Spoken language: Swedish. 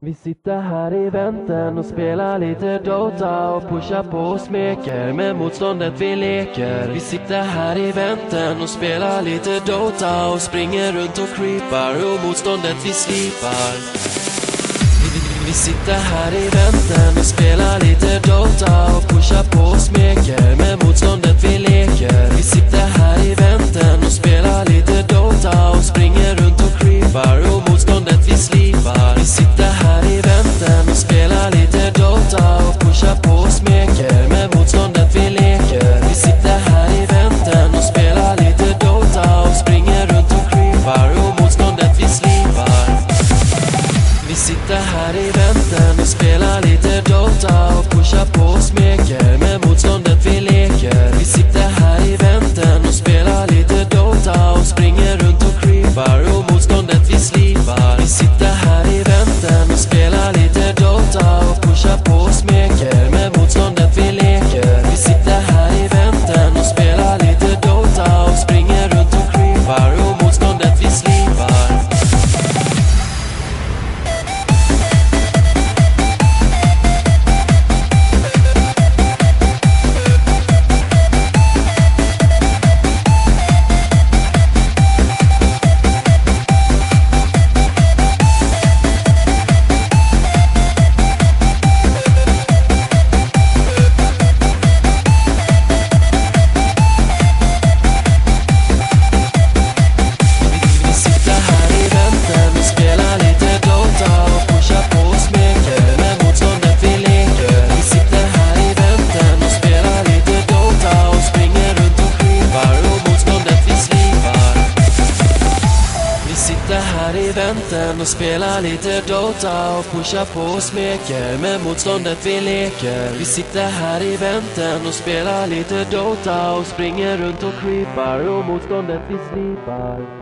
Vi sitter här i vänten och spelar lite Dota och pushar på och smeker med motståndet vi leker. Vi sitter här i vänten och spelar lite Dota och springer runt och creepar och motståndet vi slipar. Vi sitter här i vänten och spelar lite Dota och pushar på och smeker med motståndet vi leker. Vi sitter här i vänten och spelar lite Dota och springer runt och creepar och motståndet vi slipar. Vi sitter här i vänten och spelar lite Dota och pushar på och smeker med motståndet vi leker. Vi sitter här i vänten och spelar lite Dota och springer runt och creepar och motståndet vi slipar. Vi sitter här i vänten och spelar lite Dota och pushar på och smeker med motståndet vi leker. Vi sitter här i vänten och spelar lite Dota och springer runt och creepar och motståndet vi slipar. Vi sitter här i vänten och spelar lite Dota och pushar på och smeker med motståndet vi leker. Vi sitter här i vänten och spelar lite Dota och springer runt och creepar och motståndet vi slipar. Och spelar lite Dota och pushar på och smeker med motståndet vi leker. Vi sitter här i vänten och spelar lite Dota och springer runt och creepar och motståndet vi slipar.